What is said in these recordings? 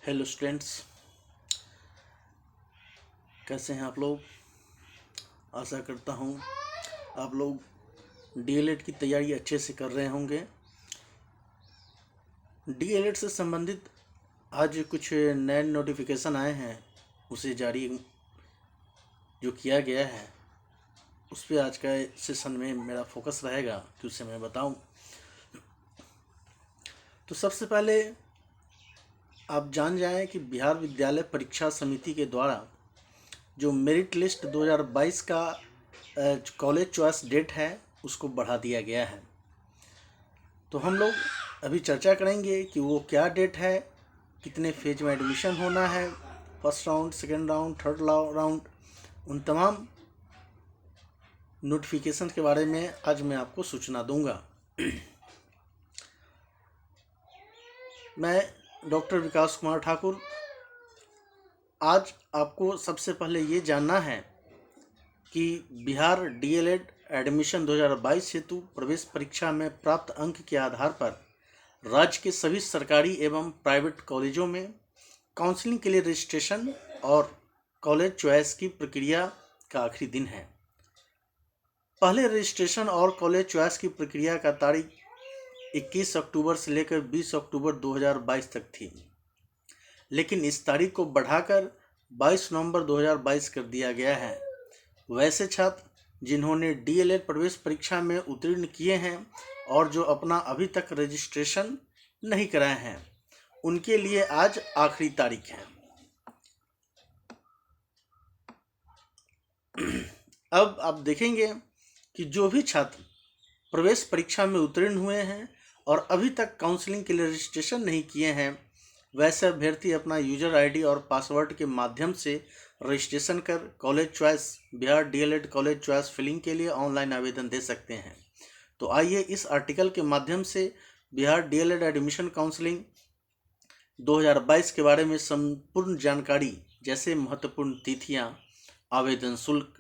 Hello students, कैसे हैं आप लोग। आशा करता हूँ आप लोग डीएलएड की तैयारी अच्छे से कर रहे होंगे। डीएलएड से संबंधित आज कुछ नए नोटिफिकेशन आए हैं, उसे जारी जो किया गया है उस पर आज का सेशन में मेरा फोकस रहेगा कि उसे मैं बताऊं। तो सबसे पहले आप जान जाएं कि बिहार विद्यालय परीक्षा समिति के द्वारा जो मेरिट लिस्ट 2022 का कॉलेज चॉइस डेट है उसको बढ़ा दिया गया है। तो हम लोग अभी चर्चा करेंगे कि वो क्या डेट है, कितने फेज में एडमिशन होना है, first round, second round, third round, उन तमाम नोटिफिकेशन के बारे में आज मैं आपको सूचना दूंगा। मैं डॉक्टर विकास कुमार ठाकुर। आज आपको सबसे पहले ये जानना है कि बिहार डीएलएड एडमिशन 2022 हेतु प्रवेश परीक्षा में प्राप्त अंक के आधार पर राज्य के सभी सरकारी एवं प्राइवेट कॉलेजों में काउंसलिंग के लिए रजिस्ट्रेशन और कॉलेज चॉइस की प्रक्रिया का आखिरी दिन है। पहले रजिस्ट्रेशन और कॉलेज चॉइस की प्रक्रिया का तारीख 21 अक्टूबर से लेकर 20 अक्टूबर 2022 तक थी, लेकिन इस तारीख को बढ़ाकर 22 नवंबर 2022 कर दिया गया है। वैसे छात्र जिन्होंने डीएलएड प्रवेश परीक्षा में उत्तीर्ण किए हैं और जो अपना अभी तक रजिस्ट्रेशन नहीं कराए हैं, उनके लिए आज आखिरी तारीख है। अब आप देखेंगे कि जो भी छात्र प्रवेश परीक्षा में उत्तीर्ण हुए हैं और अभी तक काउंसलिंग के लिए रजिस्ट्रेशन नहीं किए हैं, वैसे अभ्यर्थी अपना यूजर आईडी और पासवर्ड के माध्यम से रजिस्ट्रेशन कर college choice Bihar DElEd college choice filling के लिए ऑनलाइन आवेदन दे सकते हैं। तो आइए इस आर्टिकल के माध्यम से बिहार डीएलएड एडमिशन काउंसलिंग 2022 के बारे में संपूर्ण जानकारी, जैसे महत्वपूर्ण तिथियां, आवेदन शुल्क,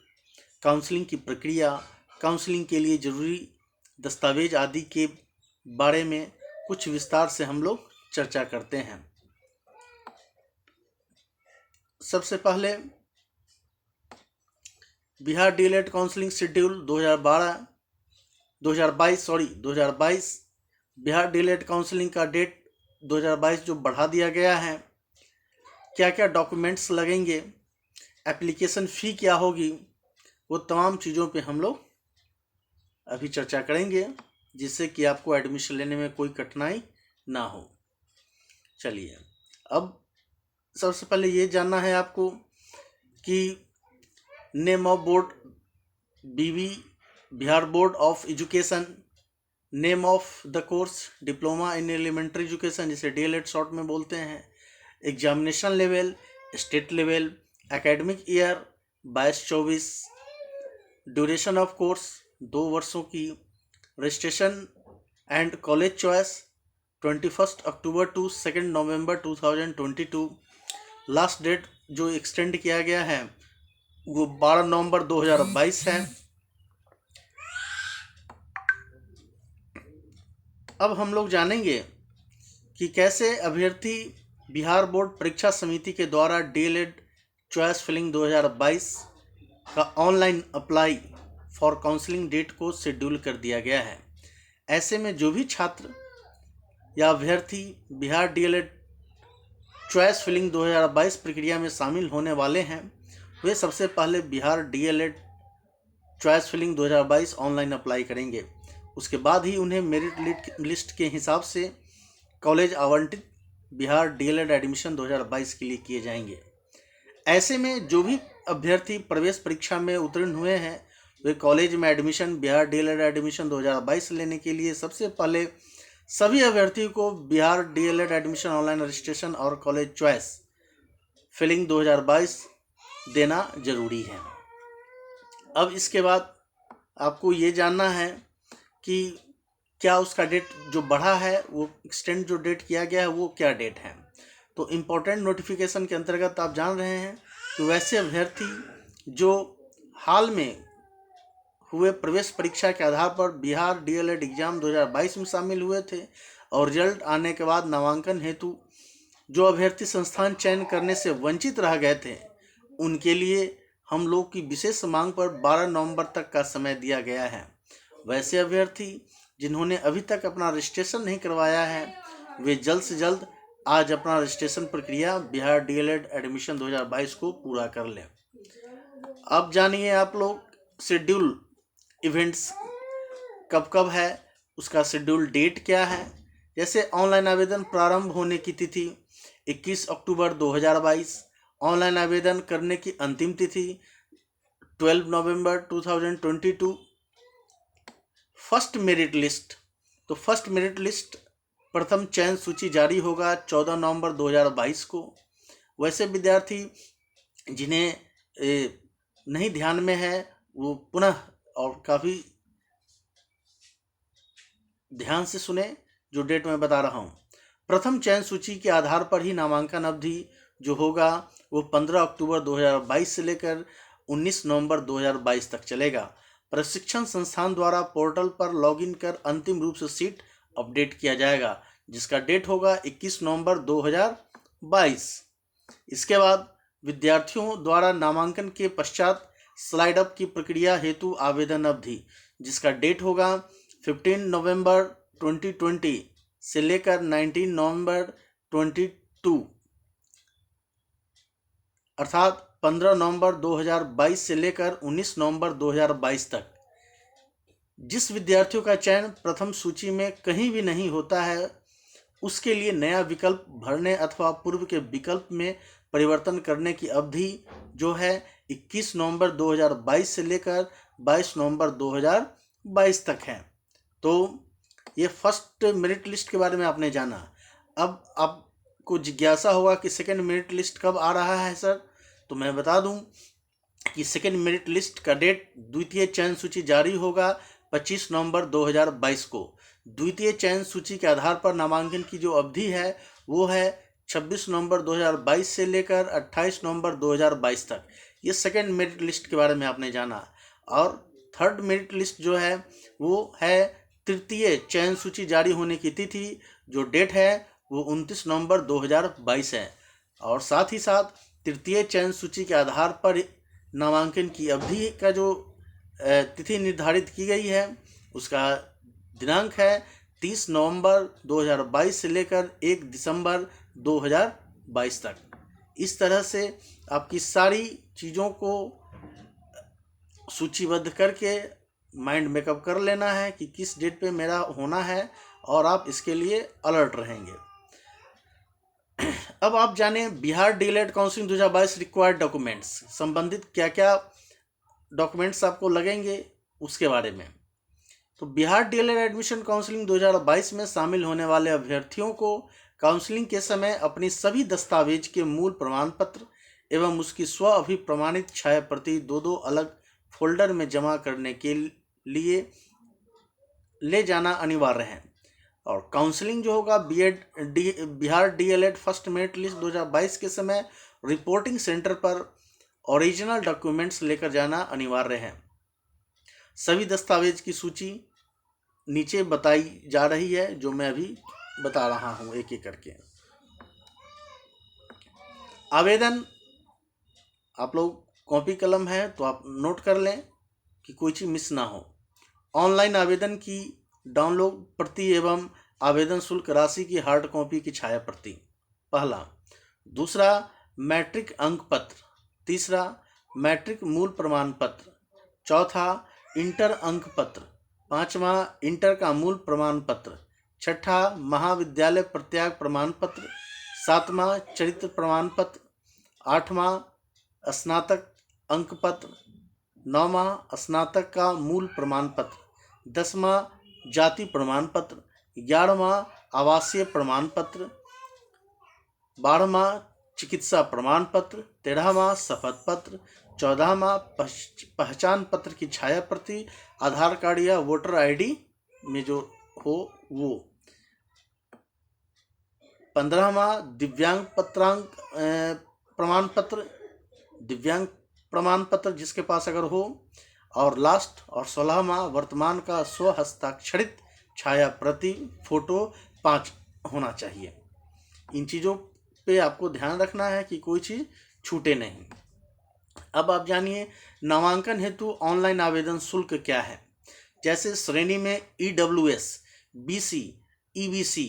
काउंसलिंग की प्रक्रिया, काउंसलिंग के लिए जरूरी दस्तावेज आदि के बारे में कुछ विस्तार से हम लोग चर्चा करते हैं। सबसे पहले Bihar DElEd counselling schedule 2022 Bihar DElEd counselling का डेट 2022 जो बढ़ा दिया गया है। क्या क्या डॉक्यूमेंट्स लगेंगे, एप्लीकेशन फ़ी क्या होगी, वो तमाम चीज़ों पे हम लोग अभी चर्चा करेंगे, जिससे कि आपको एडमिशन लेने में कोई कठिनाई ना हो। चलिए, अब सबसे पहले ये जानना है आपको कि name of board BB Bihar board of education, name of the course diploma in elementary education, जिसे डीएलएड शॉर्ट में बोलते हैं, examination level, state level, academic year 22-24, duration of course 2 वर्षों की, registration and college choice 21 October to 2 November 2022। Last date जो extend किया गया है वो 12 नवंबर 2022 है। अब हम लोग जानेंगे कि कैसे अभ्यर्थी बिहार बोर्ड परीक्षा समिति के द्वारा डीएलएड चॉइस फिलिंग 2022 का online apply for counselling date को शेड्यूल कर दिया गया है। ऐसे में जो भी छात्र या अभ्यर्थी बिहार डीएलएड चॉइस फिलिंग 2022 प्रक्रिया में शामिल होने वाले हैं, वे सबसे पहले Bihar DElEd choice filling 2022 online apply करेंगे। उसके बाद ही उन्हें मेरिट लिस्ट के हिसाब से कॉलेज आवंटित बिहार डीएलएड एडमिशन 2022 के लिए किए जाएंगे। ऐसे में जो भी अभ्यर्थी प्रवेश परीक्षा में उत्तीर्ण हुए हैं, वे कॉलेज में एडमिशन बिहार डीएलएड एडमिशन 2022 लेने के लिए सबसे पहले सभी अभ्यर्थियों को Bihar DElEd admission online registration और कॉलेज चॉइस फिलिंग 2022 देना जरूरी है। अब इसके बाद आपको ये जानना है कि क्या उसका डेट जो बढ़ा है, वो एक्सटेंड जो डेट किया गया है, वो क्या डेट है। तो इम्पोर्टेंट नोटिफिकेशन के अंतर्गत आप जान रहे हैं कि वैसे अभ्यर्थी जो हाल में हुए प्रवेश परीक्षा के आधार पर बिहार डीएलएड एग्जाम 2022 में शामिल हुए थे और रिजल्ट आने के बाद नामांकन हेतु जो अभ्यर्थी संस्थान चयन करने से वंचित रह गए थे उनके लिए हम लोग की विशेष मांग पर 12 नवंबर तक का समय दिया गया है। वैसे अभ्यर्थी जिन्होंने अभी तक अपना रजिस्ट्रेशन नहीं करवाया है वे जल्द से जल्द आज अपना रजिस्ट्रेशन प्रक्रिया बिहार डीएलएड एडमिशन 2022 को पूरा कर लें। अब जानिए आप लोग शेड्यूल इवेंट्स कब कब है, उसका शेड्यूल डेट क्या है। जैसे ऑनलाइन आवेदन प्रारंभ होने की तिथि 21 अक्टूबर 2022, ऑनलाइन आवेदन करने की अंतिम तिथि 12 नवंबर 2022। फर्स्ट मेरिट लिस्ट, तो फर्स्ट मेरिट लिस्ट प्रथम चयन सूची जारी होगा 14 नवंबर 2022 को। वैसे विद्यार्थी जिन्हें नहीं ध्यान में है वो पुनः और काफ़ी ध्यान से सुने जो डेट मैं बता रहा हूँ। प्रथम चयन सूची के आधार पर ही नामांकन अवधि जो होगा वो 15 अक्टूबर 2022 से लेकर 19 नवंबर 2022 तक चलेगा। प्रशिक्षण संस्थान द्वारा पोर्टल पर लॉगिन कर अंतिम रूप से सीट अपडेट किया जाएगा जिसका डेट होगा 21 नवंबर 2022। इसके बाद विद्यार्थियों द्वारा नामांकन के पश्चात स्लाइड अप की प्रक्रिया हेतु आवेदन अवधि जिसका डेट होगा 15 नवंबर 2020 से लेकर 19 नवंबर 22 अर्थात 15 नवंबर 2022 से लेकर 19 नवंबर 2022 तक। जिस विद्यार्थियों का चयन प्रथम सूची में कहीं भी नहीं होता है उसके लिए नया विकल्प भरने अथवा पूर्व के विकल्प में परिवर्तन करने की अवधि जो है 21 नवंबर 2022 से लेकर 22 नवंबर 2022 तक है। तो ये फर्स्ट मेरिट लिस्ट के बारे में आपने जाना। अब आपको जिज्ञासा होगा कि सेकंड मेरिट लिस्ट कब आ रहा है सर, तो मैं बता दूं कि सेकंड मेरिट लिस्ट का डेट द्वितीय चयन सूची जारी होगा 25 नवंबर 2022 को। द्वितीय चयन सूची के आधार पर नामांकन की जो अवधि है वो है 26 नवंबर 2022 से लेकर 28 नवंबर 2022 तक। ये सेकंड मेरिट लिस्ट के बारे में आपने जाना। और थर्ड मेरिट लिस्ट जो है वो है तृतीय चयन सूची जारी होने की तिथि जो डेट है वो 29 नवंबर 2022 है। और साथ ही साथ तृतीय चयन सूची के आधार पर नामांकन की अवधि का जो तिथि निर्धारित की गई है उसका दिनांक है 30 नवंबर 2022 से लेकर 1 दिसंबर 2022 तक। इस तरह से आपकी सारी चीज़ों को सूचीबद्ध करके माइंड मेकअप कर लेना है कि किस डेट पे मेरा होना है और आप इसके लिए अलर्ट रहेंगे। अब आप जाने Bihar DElEd counselling 2022 required documents, संबंधित क्या क्या डॉक्यूमेंट्स आपको लगेंगे उसके बारे में। तो बिहार डीएलएड एडमिशन काउंसलिंग 2022 में शामिल होने वाले अभ्यर्थियों को काउंसलिंग के समय अपनी सभी दस्तावेज के मूल प्रमाण पत्र एवं उसकी स्व अभिप्रमाणित छाया प्रति दो अलग फोल्डर में जमा करने के लिए ले जाना अनिवार्य है। और काउंसलिंग जो होगा Bihar DElEd first merit list 2022 के समय रिपोर्टिंग सेंटर पर ओरिजिनल डॉक्यूमेंट्स लेकर जाना अनिवार्य है। सभी दस्तावेज की सूची नीचे बताई जा रही है जो मैं अभी बता रहा हूँ एक एक करके। आवेदन, आप लोग कॉपी कलम है तो आप नोट कर लें कि कोई चीज़ मिस ना हो। ऑनलाइन आवेदन की डाउनलोड प्रति एवं आवेदन शुल्क राशि की हार्ड कॉपी की छाया प्रति पहला। दूसरा, मैट्रिक अंक पत्र। तीसरा, मैट्रिक मूल प्रमाण पत्र। चौथा, इंटर अंक पत्र। पांचवा, इंटर का मूल प्रमाण पत्र। छठा, महाविद्यालय प्रत्याग प्रमाण पत्र। सातवां, चरित्र प्रमाण पत्र। आठवां, स्नातक अंक पत्र। नौवां, स्नातक का मूल प्रमाण पत्र। 10वां, जाति प्रमाण पत्र। 11वां, आवासीय प्रमाण पत्र। 12वां, चिकित्सा प्रमाण पत्र। 13वां, शपथ पत्र। 14वां, पहचान पत्र की छाया प्रति, आधार कार्ड या वोटर आईडी में जो हो वो। 15वां, दिव्यांग पत्रांक प्रमाण पत्र, दिव्यांग प्रमाण पत्र जिसके पास अगर हो। और लास्ट और 16वां, वर्तमान का स्व हस्ताक्षरित छाया प्रति फोटो 5 होना चाहिए। इन चीज़ों पे आपको ध्यान रखना है कि कोई चीज़ छूटे नहीं। अब आप जानिए नामांकन हेतु ऑनलाइन आवेदन शुल्क क्या है। जैसे श्रेणी में EWS, BC, EBC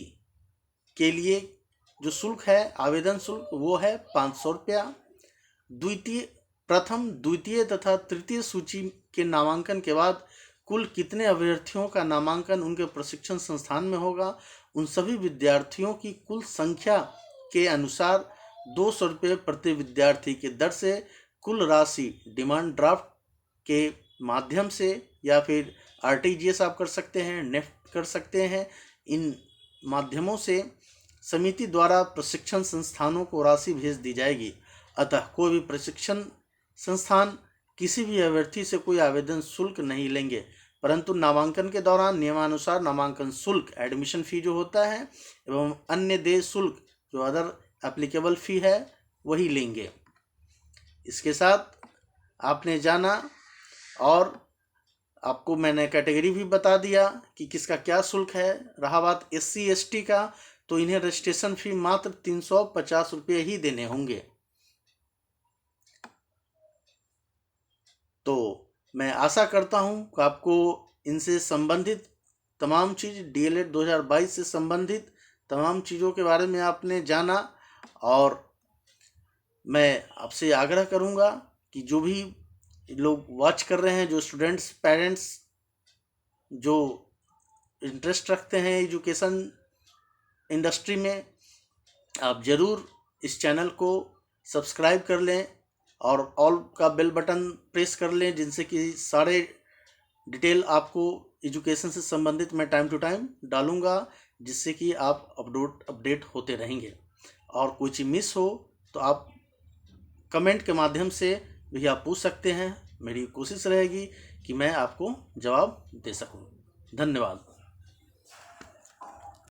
के लिए जो शुल्क है, आवेदन शुल्क, वो है 500 रुपया। प्रथम, द्वितीय तथा तृतीय सूची के नामांकन के बाद कुल कितने अभ्यर्थियों का नामांकन उनके प्रशिक्षण संस्थान में होगा, उन सभी विद्यार्थियों की कुल संख्या के अनुसार 200 रुपये प्रति विद्यार्थी के दर से कुल राशि डिमांड ड्राफ्ट के माध्यम से या फिर RTGS आप कर सकते हैं, नेफ्ट कर सकते हैं। इन माध्यमों से समिति द्वारा प्रशिक्षण संस्थानों को राशि भेज दी जाएगी। अतः कोई भी प्रशिक्षण संस्थान किसी भी अभ्यर्थी से कोई आवेदन शुल्क नहीं लेंगे, परंतु नामांकन के दौरान नियमानुसार नामांकन शुल्क, एडमिशन फ़ी जो होता है, एवं अन्य देय शुल्क जो अदर एप्लीकेबल फ़ी है वही लेंगे। इसके साथ आपने जाना और आपको मैंने कैटेगरी भी बता दिया कि किसका क्या शुल्क है। रहा बात SC ST का, तो इन्हें रजिस्ट्रेशन फ़ी मात्र 350 रुपये ही देने होंगे। तो मैं आशा करता हूं कि आपको इनसे संबंधित तमाम चीज़, DLED 2022 से संबंधित तमाम चीज़ों के बारे में आपने जाना। और मैं आपसे आग्रह करूंगा कि जो भी लोग वॉच कर रहे हैं, जो स्टूडेंट्स, पेरेंट्स जो इंटरेस्ट रखते हैं एजुकेशन इंडस्ट्री में, आप ज़रूर इस चैनल को सब्सक्राइब कर लें और ऑल का बेल बटन प्रेस कर लें, जिनसे कि सारे डिटेल आपको एजुकेशन से संबंधित मैं टाइम टू टाइम डालूंगा, जिससे कि आप अपडेट होते रहेंगे। और कोई चीज़ मिस हो तो आप कमेंट के माध्यम से भी आप पूछ सकते हैं। मेरी कोशिश रहेगी कि मैं आपको जवाब दे सकूं। धन्यवाद।